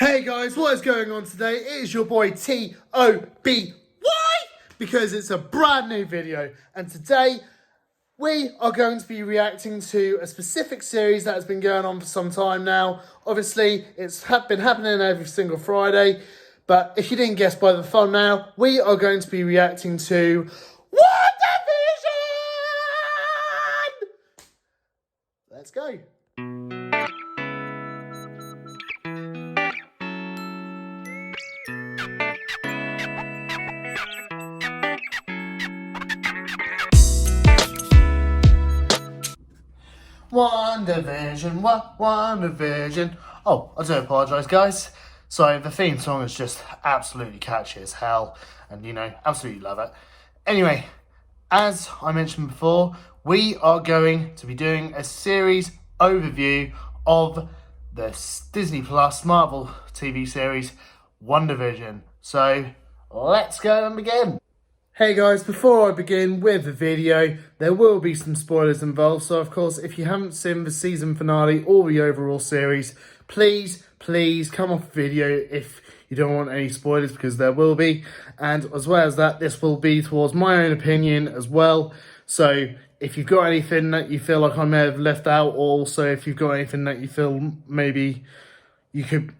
Hey guys, what is going on today? It is your boy T-O-B-Y, because it's a brand new video, and today we are going to be reacting to a specific series that has been going on for some time now. Obviously, it's been happening every single Friday, but if you didn't guess by the thumbnail, we are going to be reacting to Wandavision! Let's go. Wandavision. Oh, I do apologise, guys. So the theme song is just absolutely catchy as hell, and absolutely love it. Anyway, as I mentioned before, we are going to be doing a series overview of the Disney Plus Marvel TV series Wandavision. So let's go and begin. Hey guys, before I begin with the video, there will be some spoilers involved, so of course if you haven't seen the season finale or the overall series, please come off video if you don't want any spoilers, because there will be. And as well as that, this will be towards my own opinion as well, so if you've got anything that you feel like I may have left out, or also if you've got anything that you feel maybe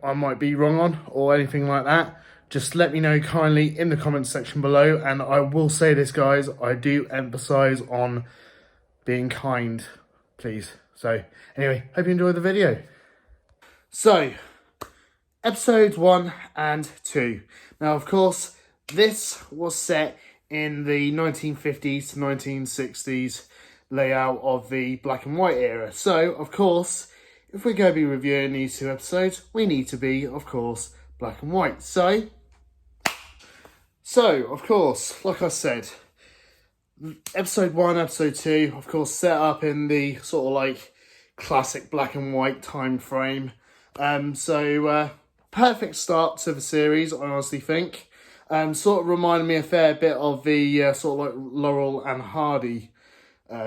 I might be wrong on, or anything like that, just let me know kindly in the comments section below. And I will say this, guys, I do emphasize on being kind, please. So anyway, hope you enjoy the video. So episodes 1 and 2. Now, of course, this was set in the 1950s to 1960s layout of the black and white era. So, of course, if we're going to be reviewing these two episodes, we need to be, of course, black and white. So, of course, like I said, episode 1, episode 2, of course, set up in the sort of like classic black and white time frame. Perfect start to the series, I honestly think. Sort of reminded me a fair bit of the sort of like Laurel and Hardy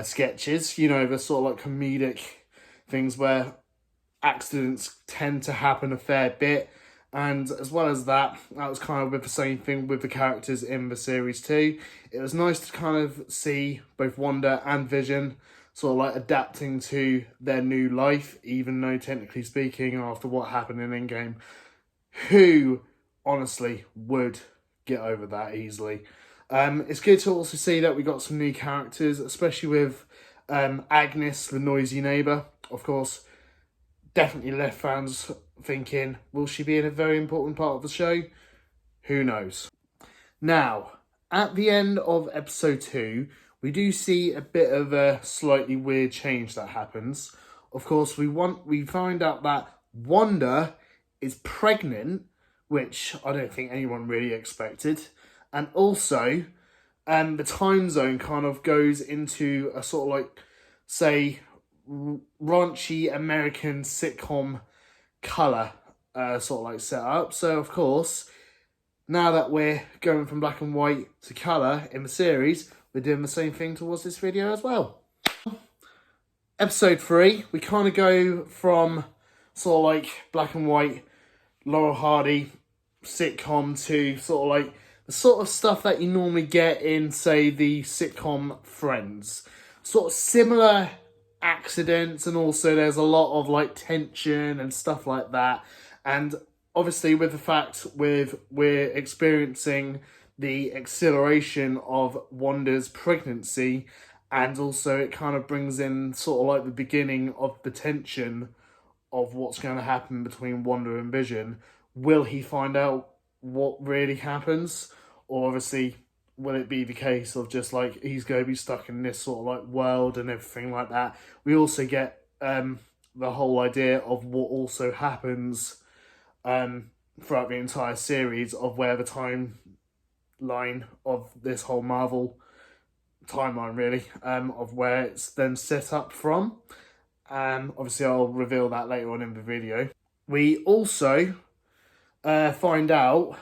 sketches. You know, the sort of like comedic things where accidents tend to happen a fair bit. And as well as that, that was kind of with the same thing with the characters in the series too. It was nice to kind of see both Wanda and Vision sort of like adapting to their new life, even though technically speaking, after what happened in Endgame, who honestly would get over that easily. It's good to also see that we got some new characters, especially with Agnes, the noisy neighbour. Of course, definitely left fans thinking, will she be in a very important part of the show? Who knows? Now, at the end of episode 2, we do see a bit of a slightly weird change that happens. Of course, we find out that Wanda is pregnant, which I don't think anyone really expected. And also, the time zone kind of goes into a sort of like, say, raunchy American sitcom colour sort of like setup. So of course, now that we're going from black and white to colour in the series, we're doing the same thing towards this video as well. Episode 3, we kind of go from sort of like black and white Laurel Hardy sitcom to sort of like the sort of stuff that you normally get in, say, the sitcom Friends. Sort of similar accidents, and also there's a lot of like tension and stuff like that. And obviously with the fact we're experiencing the acceleration of Wanda's pregnancy, and also it kind of brings in sort of like the beginning of the tension of what's going to happen between Wanda and Vision. Will he find out what really happens? Or obviously, will it be the case of just like he's going to be stuck in this sort of like world and everything like that? We also get the whole idea of what also happens throughout the entire series, of where the timeline of this whole Marvel timeline really, of where it's then set up from. Obviously I'll reveal that later on in the video. We also find out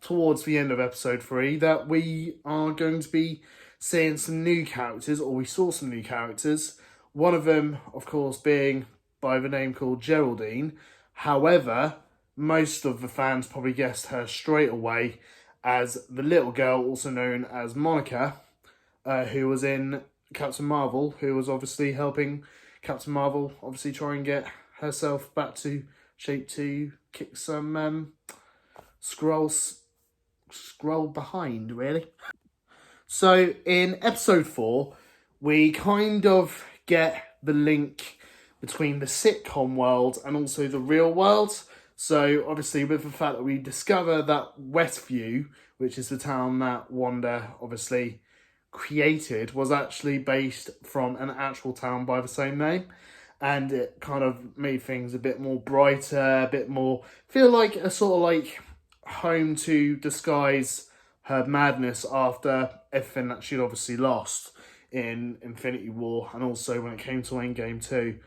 towards the end of episode 3 that we are going to be seeing some new characters, or we saw some new characters. One of them, of course, being by the name called Geraldine. However, most of the fans probably guessed her straight away as the little girl, also known as Monica, who was in Captain Marvel, who was obviously helping Captain Marvel obviously try and get herself back to shape to kick some scroll behind, really. So in episode 4, we kind of get the link between the sitcom world and also the real world. So obviously with the fact that we discover that Westview, which is the town that Wanda obviously created, was actually based from an actual town by the same name. And it kind of made things a bit more brighter, a bit more, feel like a sort of like home to disguise her madness after everything that she'd obviously lost in Infinity War and also when it came to Endgame too.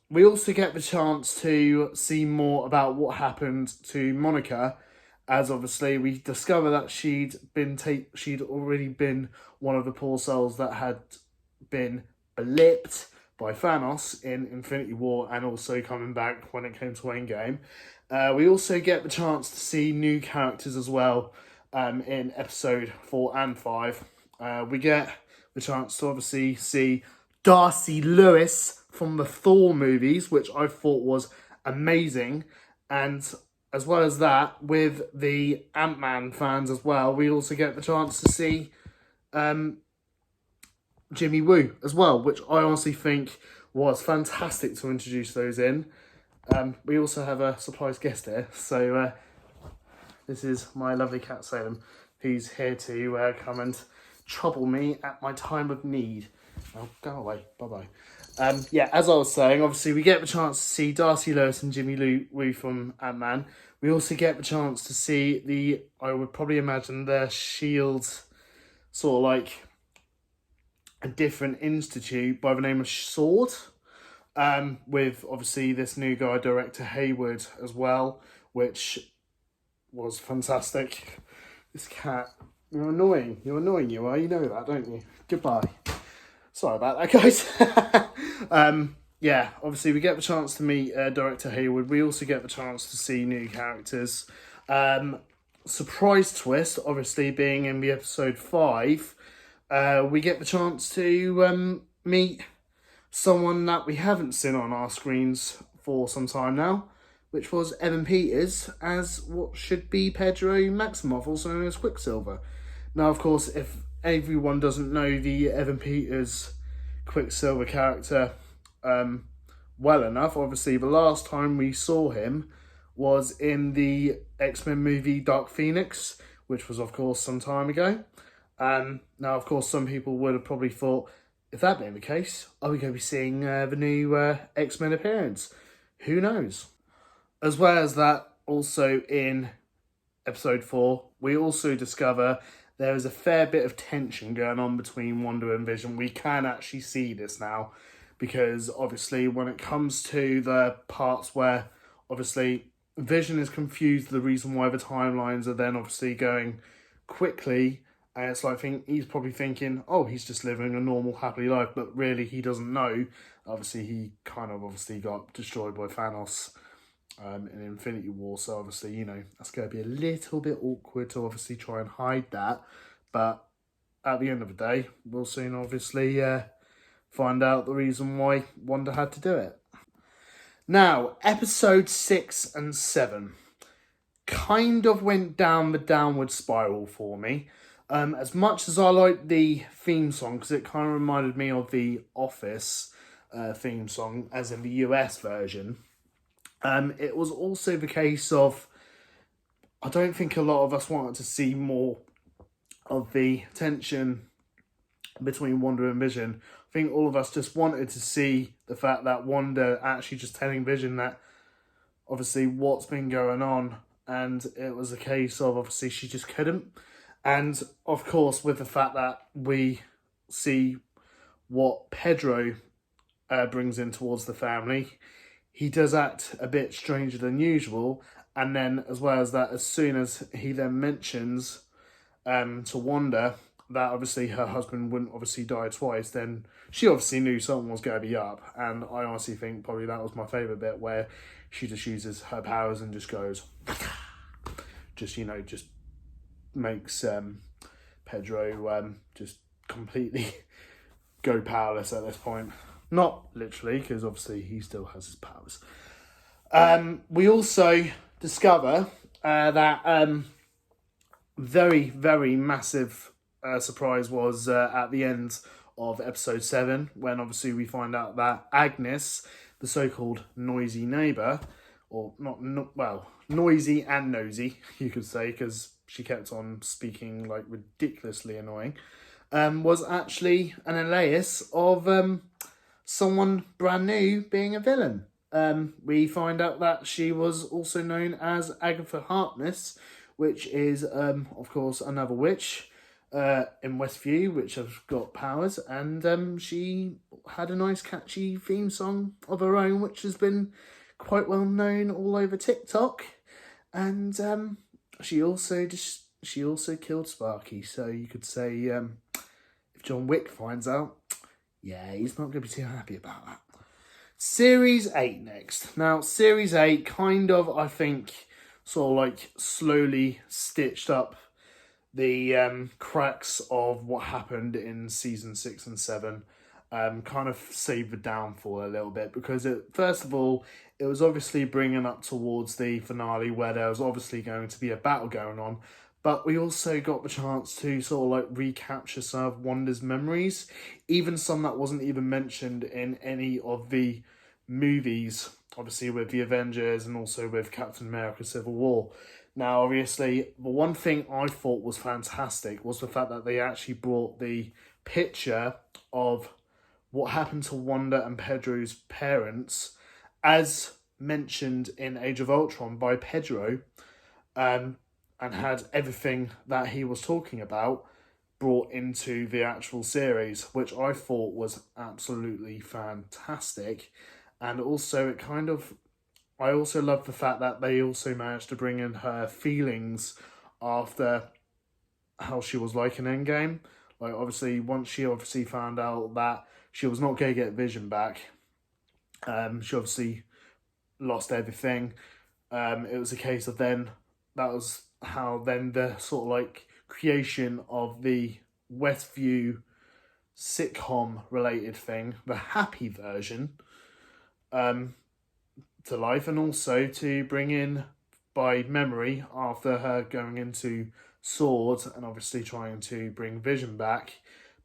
We also get the chance to see more about what happened to Monica, as obviously we discover that she'd already been one of the poor souls that had been blipped by Thanos in Infinity War and also coming back when it came to Endgame. We also get the chance to see new characters as well in episode 4 and 5. We get the chance to obviously see Darcy Lewis from the Thor movies, which I thought was amazing. And as well as that, with the Ant-Man fans as well, we also get the chance to see Jimmy Woo as well, which I honestly think was fantastic to introduce those in. We also have a surprise guest here, so this is my lovely cat Salem, who's here to come and trouble me at my time of need. Oh, go away, bye-bye. Yeah, as I was saying, obviously we get the chance to see Darcy Lewis and Jimmy Woo from Ant-Man. We also get the chance to see I would probably imagine the S.H.I.E.L.D. sort of like a different institute by the name of SWORD. With obviously this new guy, Director Hayward, as well, which was fantastic. This cat, you're annoying, you are, you know that, don't you? Goodbye. Sorry about that, guys. Yeah, obviously we get the chance to meet Director Hayward. We also get the chance to see new characters. Surprise twist, obviously being in the episode 5, we get the chance to meet someone that we haven't seen on our screens for some time now, which was Evan Peters as what should be Pedro Maximoff, also known as Quicksilver. Now, of course, if everyone doesn't know the Evan Peters Quicksilver character well enough, obviously the last time we saw him was in the X-Men movie Dark Phoenix, which was, of course, some time ago. Now, of course, some people would have probably thought, if that being the case, are we going to be seeing the new X-Men appearance? Who knows? As well as that, also in episode 4, we also discover there is a fair bit of tension going on between Wanda and Vision. We can actually see this now, because obviously when it comes to the parts where obviously Vision is confused, the reason why the timelines are then obviously going quickly, and it's like he's probably thinking, oh, he's just living a normal, happy life, but really he doesn't know. Obviously, he kind of obviously got destroyed by Thanos in Infinity War, so obviously, you know, that's going to be a little bit awkward to obviously try and hide that. But at the end of the day, we'll soon obviously find out the reason why Wanda had to do it. Now, episode 6 and 7 kind of went down the downward spiral for me. As much as I like the theme song, because it kind of reminded me of the Office theme song, as in the US version, it was also the case of, I don't think a lot of us wanted to see more of the tension between Wanda and Vision. I think all of us just wanted to see the fact that Wanda actually just telling Vision that obviously what's been going on, and it was a case of obviously she just couldn't. And of course, with the fact that we see what Pedro brings in towards the family, he does act a bit stranger than usual. And then, as well as that, as soon as he then mentions to Wanda that obviously her husband wouldn't obviously die twice, then she obviously knew something was going to be up. And I honestly think probably that was my favourite bit, where she just uses her powers and just goes, just, just makes Pedro just completely go powerless at this point. Not literally, because obviously he still has his powers. We also discover that very, very massive surprise was at the end of episode 7, when obviously we find out that Agnes, the so-called noisy neighbour, or noisy and nosy, you could say, because she kept on speaking like ridiculously annoying, was actually an alias of someone brand new being a villain. We find out that she was also known as Agatha Harkness, which is, of course, another witch in Westview, which has got powers, and she had a nice catchy theme song of her own, which has been quite well known all over TikTok, and she also killed Sparky. So you could say, if John Wick finds out, yeah, he's not going to be too happy about that. Series 8 next. Now, Series 8 kind of, I think, sort of like slowly stitched up the cracks of what happened in season 6 and 7. Kind of saved the downfall a little bit, because first of all, it was obviously bringing up towards the finale, where there was obviously going to be a battle going on, but we also got the chance to sort of like recapture some of Wanda's memories, even some that wasn't even mentioned in any of the movies, obviously with the Avengers and also with Captain America Civil War. Now, obviously, the one thing I thought was fantastic was the fact that they actually brought the picture of what happened to Wanda and Pedro's parents, as mentioned in Age of Ultron by Pedro, and had everything that he was talking about brought into the actual series, which I thought was absolutely fantastic. And also, I also love the fact that they also managed to bring in her feelings after how she was like in Endgame. Like, obviously, once she obviously found out that she was not going to get Vision back, she obviously lost everything. It was a case of then, that was how then the sort of like creation of the Westview sitcom related thing, the happy version, to life, and also to bring in by memory after her going into Sword and obviously trying to bring Vision back,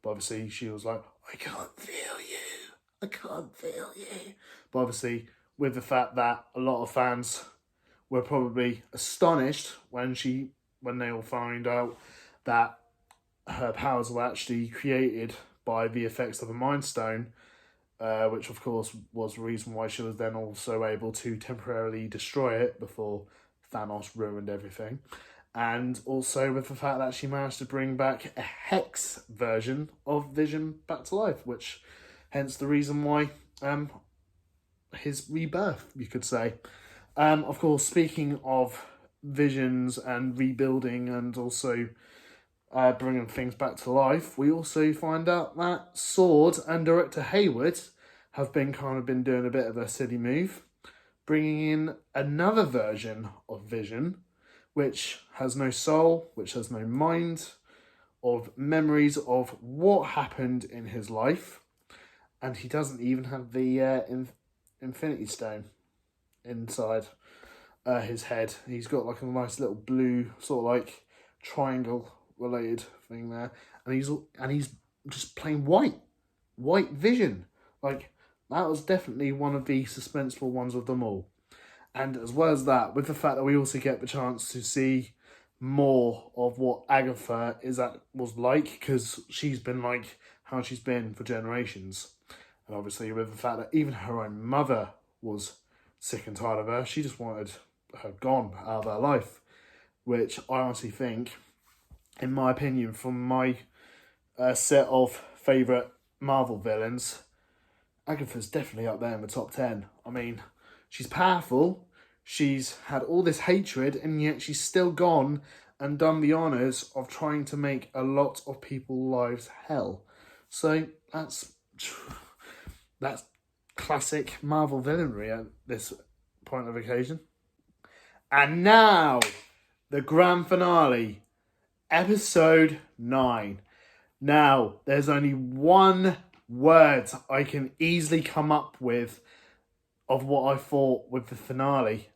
but obviously she was like, I can't feel you, I can't feel you. But obviously, with the fact that a lot of fans were probably astonished when they all find out that her powers were actually created by the effects of a Mind Stone, which of course was the reason why she was then also able to temporarily destroy it before Thanos ruined everything. And also with the fact that she managed to bring back a Hex version of Vision back to life, which hence the reason why his rebirth, you could say. Of course, speaking of visions and rebuilding and also bringing things back to life, we also find out that Sword and Director Hayward have been doing a bit of a silly move, bringing in another version of Vision, which has no soul, which has no mind, of memories of what happened in his life, and he doesn't even have the Infinity Stone inside his head. He's got like a nice little blue sort of like triangle related thing there, and he's just plain white Vision. Like, that was definitely one of the suspenseful ones of them all. And as well as that, with the fact that we also get the chance to see more of what Agatha was like, because she's been like how she's been for generations. And obviously with the fact that even her own mother was sick and tired of her, she just wanted her gone out of her life. Which I honestly think, in my opinion, from my set of favourite Marvel villains, Agatha's definitely up there in the top 10. I mean, she's powerful, she's had all this hatred, and yet she's still gone and done the honours of trying to make a lot of people's lives hell. So that's classic Marvel villainry at this point of occasion. And now, the grand finale, episode 9. Now, there's only one word I can easily come up with of what I thought with the finale.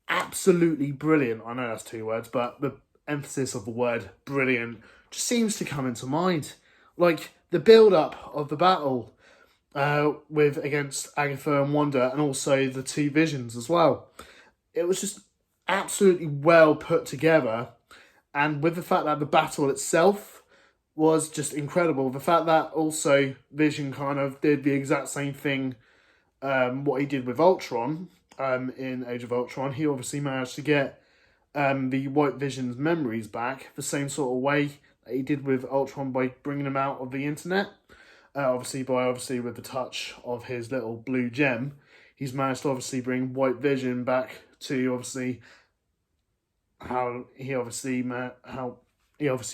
Absolutely brilliant. I know that's 2 words, but the emphasis of the word brilliant just seems to come into mind. Like the build-up of the battle against Agatha and Wanda, and also the 2 visions as well. It was just absolutely well put together, and with the fact that the battle itself was just incredible. The fact that also Vision kind of did the exact same thing, what he did with Ultron in Age of Ultron. He obviously managed to get the White Vision's memories back the same sort of way that he did with Ultron by bringing him out of the internet. Obviously with the touch of his little blue gem, he's managed to obviously bring White Vision back to obviously how he obviously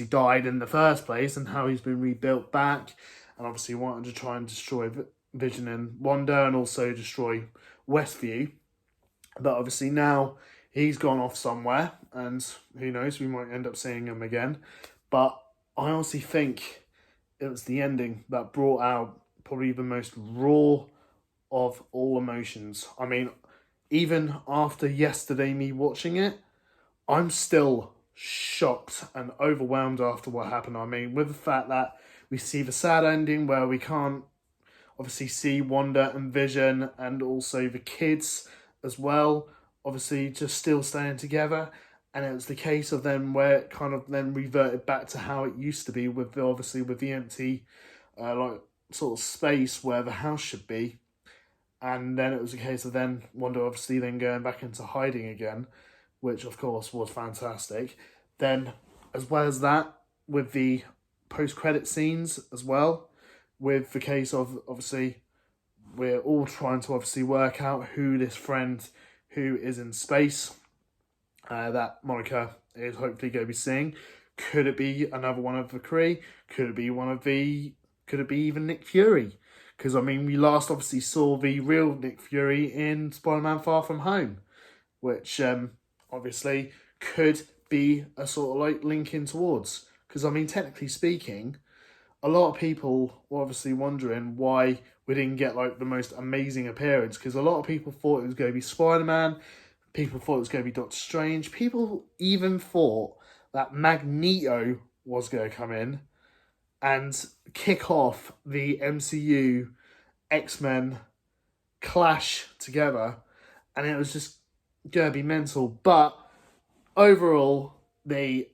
died in the first place, and how he's been rebuilt back, and obviously wanted to try and destroy Vision and Wanda, and also destroy Westview. But obviously now he's gone off somewhere, and who knows, we might end up seeing him again. But I honestly think it was the ending that brought out probably the most raw of all emotions. I mean, even after yesterday me watching it, I'm still shocked and overwhelmed after what happened. I mean, with the fact that we see the sad ending where we can't obviously see Wanda and Vision and also the kids as well, obviously just still staying together. And it was the case of them where it kind of then reverted back to how it used to be with the empty sort of space where the house should be. And then it was a case of then Wanda obviously then going back into hiding again, which of course was fantastic. Then, as well as that, with the post-credit scenes as well, with the case of obviously we're all trying to obviously work out who this friend who is in space that Monica is hopefully going to be seeing. Could it be another one of the Kree? Could it be even Nick Fury? Because I mean, we last obviously saw the real Nick Fury in Spider-Man Far From Home, which obviously could be a sort of like linking towards. Because I mean, technically speaking, a lot of people were obviously wondering why we didn't get like the most amazing appearance. Because a lot of people thought it was going to be Spider-Man. People thought it was going to be Doctor Strange. People even thought that Magneto was going to come in and kick off the MCU X-Men clash together. And it was just going to be mental. But overall, the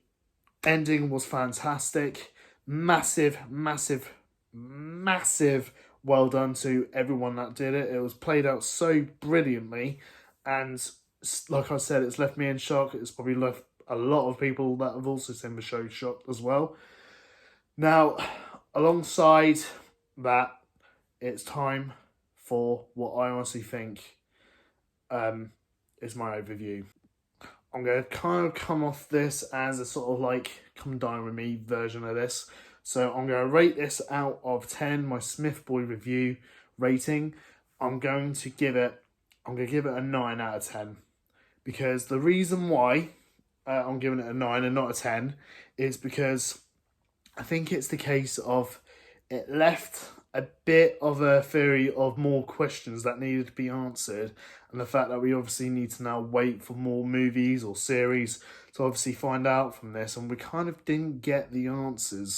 ending was fantastic. Massive well done to everyone that did it. It was played out so brilliantly. And like I said, it's left me in shock. It's probably left a lot of people that have also seen the show shocked as well. Now, alongside that, it's time for what I honestly think is my overview. I'm going to kind of come off this as a sort of like come dine with me version of this. So I'm going to rate this out of 10, my Smithboi review rating. I'm going to give it a 9 out of 10. Because the reason why I'm giving it a 9 and not a 10 is because I think it's the case of it left a bit of a theory of more questions that needed to be answered, and the fact that we obviously need to now wait for more movies or series to obviously find out from this, and we kind of didn't get the answers